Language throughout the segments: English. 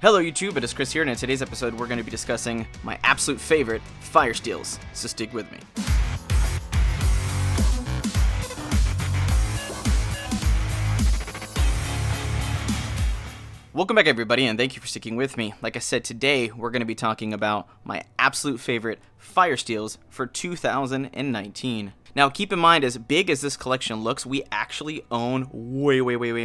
Hello YouTube, it is Chris here, and in today's episode we're going to be discussing my absolute favorite, Firesteels, so stick with me. Welcome back everybody, and thank you for sticking with me. Like I said, today we're going to be talking about my absolute favorite Firesteels for 2019. Now keep in mind, as big as this collection looks, we actually own way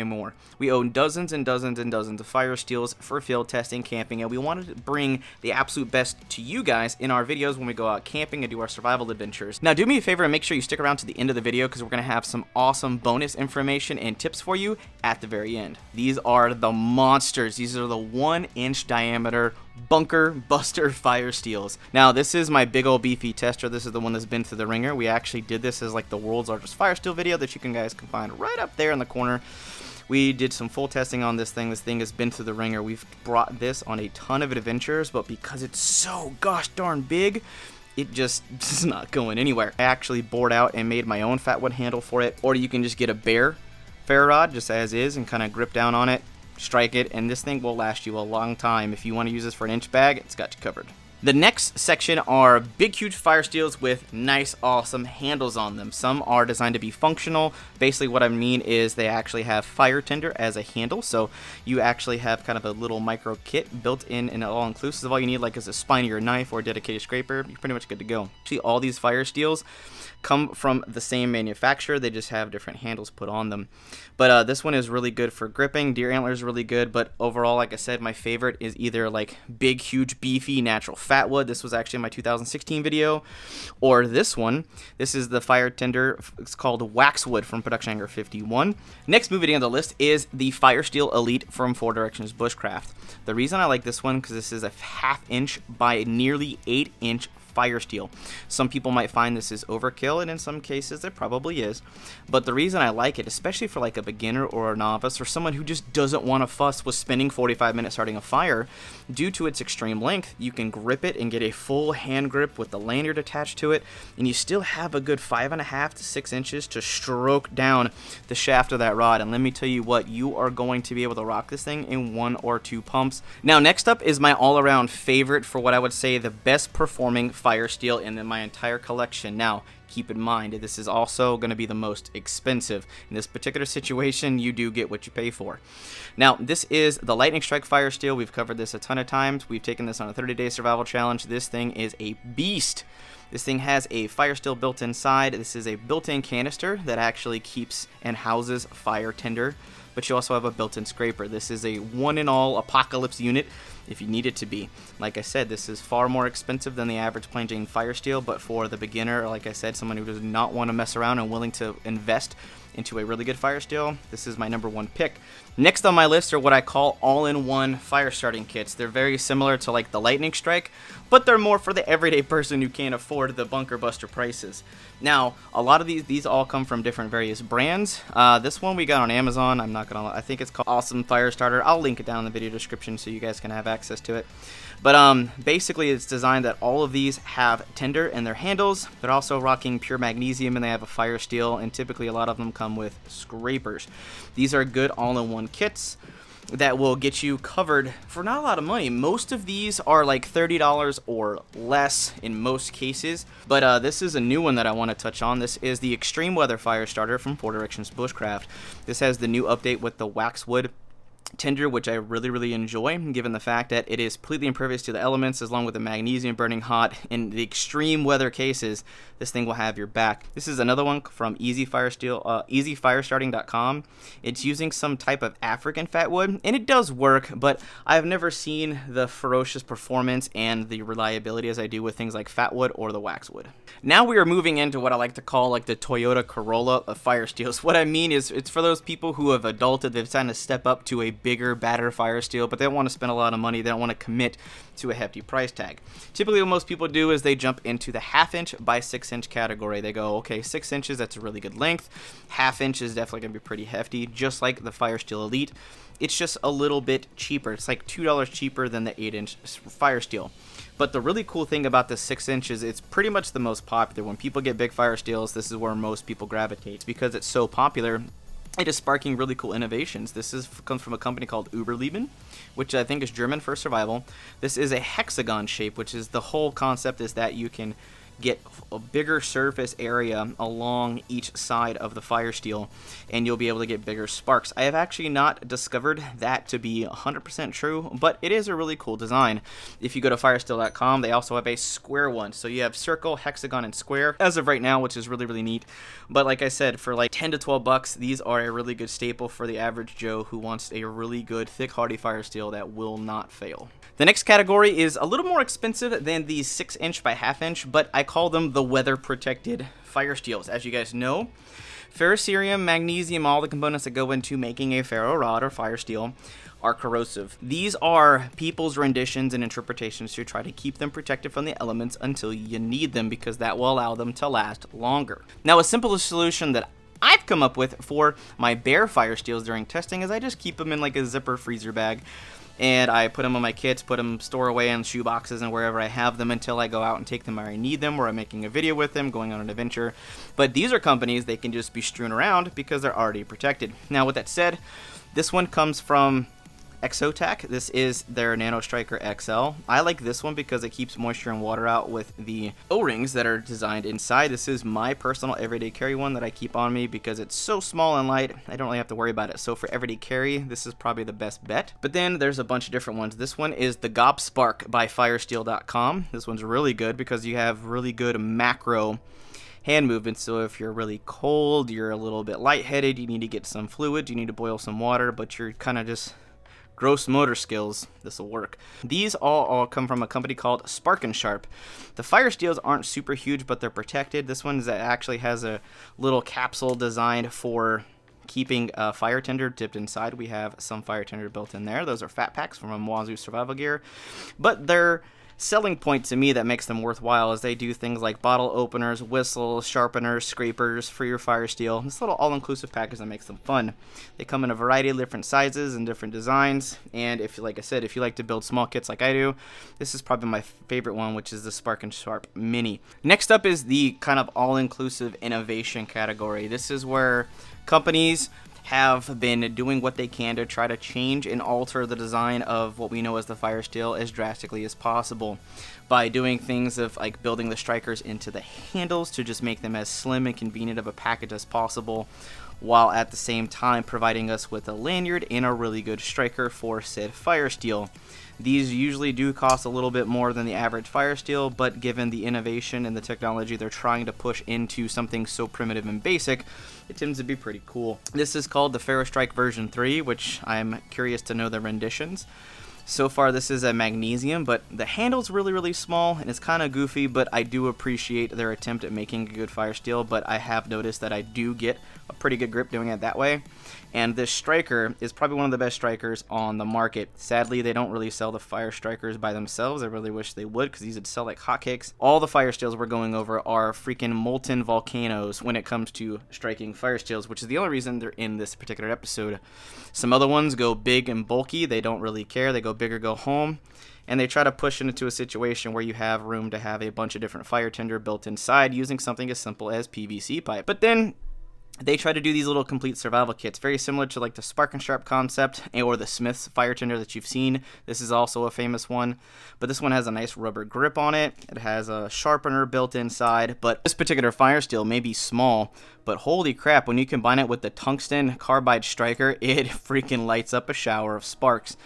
more. We own dozens and dozens and dozens of Firesteels for field testing, camping, and we wanted to bring the absolute best to you guys in our videos when we go out camping and do our survival adventures. Now do me a favor and make sure you stick around to the end of the video, because we're going to have some awesome bonus information and tips for you at the very end. These are the monsters. These are the 1-inch diameter bunker buster Firesteels. Now this is my big old beefy tester. This is the one that's been through the ringer. We actually did this as like the world's largest Firesteel video that you guys can find right up there in the corner. We did some full testing on this thing. This thing has been through the ringer. We've brought this on a ton of adventures, but because it's so gosh darn big, it just is not going anywhere. I actually bored out and made my own fat wood handle for it, or you can just get a bare ferro rod just as is and kind of grip down on it, strike it, and this thing will last you a long time. If you want to use this for an inch bag, it's got you covered. The next section are big huge Firesteels with nice awesome handles on them. Some are designed to be functional. Basically what I mean is they actually have fire tinder as a handle, so you actually have kind of a little micro kit built in and all inclusive. All you need like is a spine or a knife or a dedicated scraper. You're pretty much good to go. Actually all these Firesteels come from the same manufacturer, they just have different handles put on them. But this one is really good for gripping. Deer antler is really good, but overall, like I said, my favorite is either like big huge beefy natural fat wood. This was actually my 2016 video, or this one. This is the fire tinder. It's called Waxwood from Production Hanger 51. Next moving on the list is the Firesteel Elite from 4 Directions Bushcraft. The reason I like this one because this is a 1/2 inch by nearly 8-inch Firesteel. Some people might find this is overkill, and in some cases it probably is, but the reason I like it, especially for like a beginner or a novice or someone who just doesn't want to fuss with spending 45 minutes starting a fire, due to its extreme length, you can grip it and get a full hand grip with the lanyard attached to it, and you still have a good 5.5 to 6 inches to stroke down the shaft of that rod. And let me tell you what, you are going to be able to rock this thing in 1 or 2 pumps. Now next up is my all-around favorite for what I would say the best performing Firesteel in my entire collection. Now keep in mind, this is also going to be the most expensive. In this particular situation, you do get what you pay for. Now this is the Lightning Strike Firesteel. We've covered this a ton of times. We've taken this on a 30-day survival challenge. This thing is a beast. This thing has a Firesteel built inside. This is a built-in canister that actually keeps and houses fire tinder, but you also have a built-in scraper. This is a one-in-all apocalypse unit if you need it to be. Like I said, this is far more expensive than the average plain Jane Firesteel, but for the beginner, or like I said, someone who does not want to mess around and willing to invest into a really good Firesteel, this is my #1 pick. Next on my list are what I call all-in-one fire starting kits. They're very similar to like the Lightning Strike, but they're more for the everyday person who can't afford the bunker buster prices. Now, a lot of these all come from different various brands. This one we got on Amazon. I'm not gonna lie, I think it's called Awesome Fire Starter. I'll link it down in the video description so you guys can have access to it. But basically it's designed that all of these have tinder in their handles. They're also rocking pure magnesium, and they have a Firesteel, and typically a lot of them come with scrapers. These are good all-in-one kits that will get you covered for not a lot of money. Most of these are like $30 or less in most cases, but this is a new one that I want to touch on. This is the Extreme Weather Fire Starter from 4 Directions Bushcraft. This has the new update with the Waxwood tinder, which I really enjoy, given the fact that it is completely impervious to the elements, along with the magnesium burning hot. In the extreme weather cases, this thing will have your back. This is another one from easyfirestarting.com. It's using some type of African fat wood, and it does work, but I've never seen the ferocious performance and the reliability as I do with things like fat wood or the waxwood. Now we are moving into what I like to call like the Toyota Corolla of Firesteels. What I mean is, it's for those people who have adulted, they've decided to step up to a bigger, badder Firesteel, but they don't want to spend a lot of money. They don't want to commit to a hefty price tag. Typically what most people do is they jump into the 1/2 inch by 6 inch category. They go, okay, 6 inches, that's a really good length. 1/2 inch is definitely going to be pretty hefty, just like the Firesteel Elite. It's just a little bit cheaper. It's like $2 cheaper than the 8-inch Firesteel. But the really cool thing about the 6 inches, it's pretty much the most popular. When people get big Firesteels, this is where most people gravitate. Because it's so popular, it is sparking really cool innovations. This comes from a company called Überleben, which I think is German for survival. This is a hexagon shape, which is the whole concept is that you can get a bigger surface area along each side of the Firesteel, and you'll be able to get bigger sparks. I have actually not discovered that to be 100% true, but it is a really cool design. If you go to firesteel.com, they also have a square one. So you have circle, hexagon, and square as of right now, which is really, really neat. But like I said, for like 10 to 12 bucks, these are a really good staple for the average Joe who wants a really good, thick, hardy Firesteel that will not fail. The next category is a little more expensive than these 6-inch by 1/2 inch, but I call them the weather-protected Firesteels. As you guys know, ferrocerium, magnesium, all the components that go into making a ferro rod or Firesteel are corrosive. These are people's renditions and interpretations to try to keep them protected from the elements until you need them, because that will allow them to last longer. Now, a simple solution that I've come up with for my bare Firesteels during testing is I just keep them in like a zipper freezer bag. And I put them on my kits, store away in shoe boxes and wherever I have them until I go out and take them where I need them, or I'm making a video with them, going on an adventure. But these are companies, they can just be strewn around because they're already protected. Now, with that said, this one comes from Exotac. This is their Nano Striker XL. I like this one because it keeps moisture and water out with the O-rings that are designed inside. This is my personal everyday carry one that I keep on me because it's so small and light, I don't really have to worry about it. So for everyday carry, this is probably the best bet. But then there's a bunch of different ones. This one is the Gob Spark by Firesteel.com. This one's really good because you have really good macro hand movements. So if you're really cold, you're a little bit lightheaded, you need to get some fluid, you need to boil some water, but you're kind of just gross motor skills, this will work. These all come from a company called Spark and Sharp. The Firesteels aren't super huge, but they're protected. This one actually has a little capsule designed for keeping a fire tender dipped inside. We have some fire tender built in there. Those are fat packs from WAZOO survival gear, but they're selling point to me that makes them worthwhile is they do things like bottle openers, whistles, sharpeners, scrapers for your Firesteel. This little all-inclusive package that makes them fun. They come in a variety of different sizes and different designs, and if, like I said, if you like to build small kits like I do, this is probably my favorite one, which is the Spark and Sharp Mini. Next up is the kind of all-inclusive innovation category. This is where companies have been doing what they can to try to change and alter the design of what we know as the Firesteel as drastically as possible by doing things of like building the strikers into the handles to just make them as slim and convenient of a package as possible, while at the same time providing us with a lanyard and a really good striker for said Firesteel. These usually do cost a little bit more than the average Firesteel, but given the innovation and the technology they're trying to push into something so primitive and basic, it tends to be pretty cool. This is called the Ferro Strike version 3, which I'm curious to know the renditions. So far this is a magnesium, but the handle's really, really small and it's kind of goofy, but I do appreciate their attempt at making a good Firesteel, but I have noticed that I do get a pretty good grip doing it that way. And this striker is probably one of the best strikers on the market. Sadly, they don't really sell the fire strikers by themselves. I really wish they would, because these would sell like hotcakes. All the Firesteels we're going over are freaking molten volcanoes when it comes to striking Firesteels, which is the only reason they're in this particular episode. Some other ones go big and bulky. They don't really care. They go big or go home. And they try to push it into a situation where you have room to have a bunch of different fire tinder built inside using something as simple as PVC pipe. But then they try to do these little complete survival kits, very similar to like the Spark and Sharp concept or the Smith's fire tinder that you've seen. This is also a famous one, but this one has a nice rubber grip on it. It has a sharpener built inside, but this particular Firesteel may be small, but holy crap, when you combine it with the tungsten carbide striker, it freaking lights up a shower of sparks.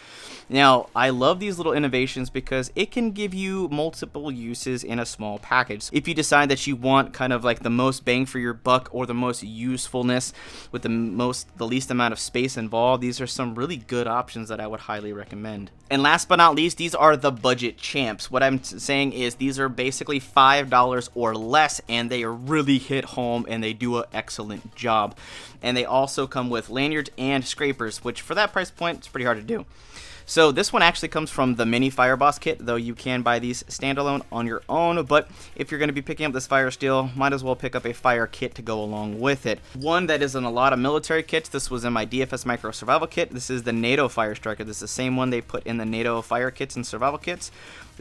Now, I love these little innovations because it can give you multiple uses in a small package. If you decide that you want kind of like the most bang for your buck or the most usefulness with the least amount of space involved, these are some really good options that I would highly recommend. And last but not least, these are the budget champs. What I'm saying is these are basically $5 or less, and they really hit home and they do an excellent job. And they also come with lanyards and scrapers, which for that price point, it's pretty hard to do. So this one actually comes from the Mini Fireboss kit, though you can buy these standalone on your own, but if you're going to be picking up this Firesteel, might as well pick up a fire kit to go along with it. One that is in a lot of military kits, this was in my DFS Micro Survival Kit. This is the NATO Fire Striker. This is the same one they put in the NATO fire kits and survival kits.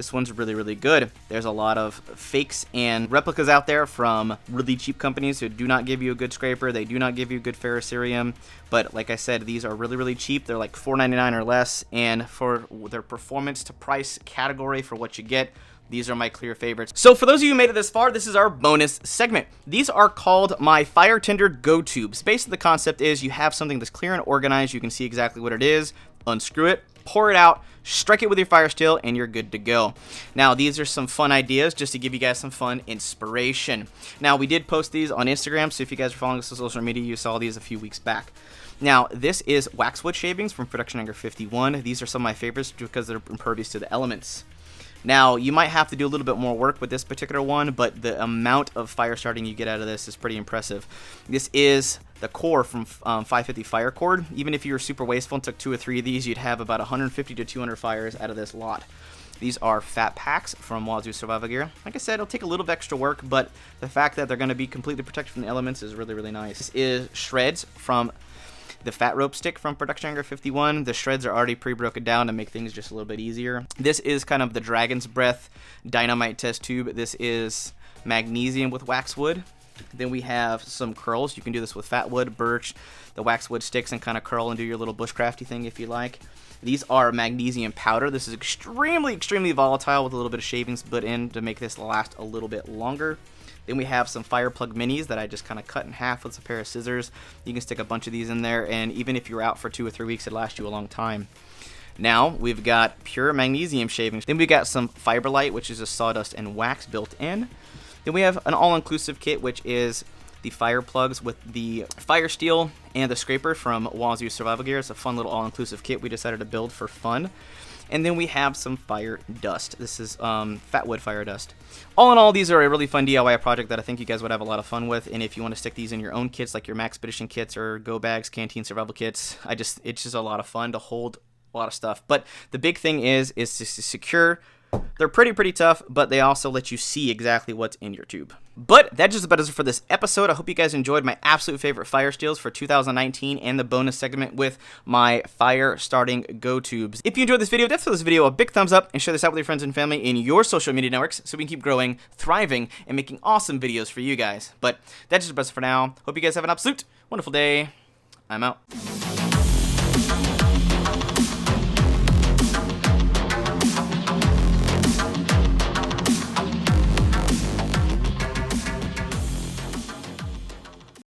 this one's really, really good. There's a lot of fakes and replicas out there from really cheap companies who do not give you a good scraper. They do not give you a good ferrocerium. But like I said, these are really, really cheap. They're like $4.99 or less. And for their performance to price category for what you get, these are my clear favorites. So for those of you who made it this far, this is our bonus segment. These are called my Fire Tinder Go Tubes. Basically, the concept is you have something that's clear and organized. You can see exactly what it is. Unscrew it, pour it out, strike it with your Firesteel, and you're good to go. Now, these are some fun ideas just to give you guys some fun inspiration. Now, we did post these on Instagram, so if you guys are following us on social media, you saw these a few weeks back. Now, this is waxwood shavings from Production Anchor 51. These are some of my favorites because they're impervious to the elements. Now, you might have to do a little bit more work with this particular one, but the amount of fire starting you get out of this is pretty impressive. This is the core from 550 Fire Cord. Even if you were super wasteful and took 2 or 3 of these, you'd have about 150 to 200 fires out of this lot. These are fat packs from WAZOO Survival Gear. Like I said, it'll take a little bit extra work, but the fact that they're going to be completely protected from the elements is really, really nice. This is shreds from the fat rope stick from Production Anchor 51. The shreds are already pre-broken down to make things just a little bit easier. This is kind of the Dragon's Breath dynamite test tube. This is magnesium with waxwood. Then we have some curls. You can do this with fat wood, birch, the waxwood sticks, and kind of curl and do your little bushcrafty thing if you like. These are magnesium powder. This is extremely, extremely volatile with a little bit of shavings put in to make this last a little bit longer. Then we have some fire plug minis that I just kind of cut in half with a pair of scissors. You can stick a bunch of these in there, and even if you're out for 2 or 3 weeks, it'll last you a long time. Now, we've got pure magnesium shavings. Then we got some Fiberlight, which is a sawdust and wax built in. Then we have an all-inclusive kit, which is the fire plugs with the Firesteel and the scraper from WAZOO Survival Gear. It's a fun little all-inclusive kit we decided to build for fun. And then we have some fire dust. This is fat wood fire dust. All in all, these are a really fun DIY project that I think you guys would have a lot of fun with. And if you want to stick these in your own kits, like your Maxpedition kits or Go Bags, Canteen Survival kits, it's just a lot of fun to hold a lot of stuff. But the big thing is to secure. They're pretty tough, but they also let you see exactly what's in your tube. But that just about does it for this episode. I hope you guys enjoyed my absolute favorite Firesteels for 2019 and the bonus segment with my fire starting go tubes. If you enjoyed this video, definitely give this video a big thumbs up and share this out with your friends and family in your social media networks so we can keep growing, thriving, and making awesome videos for you guys. But that's just about it for now. Hope you guys have an absolute wonderful day. I'm out.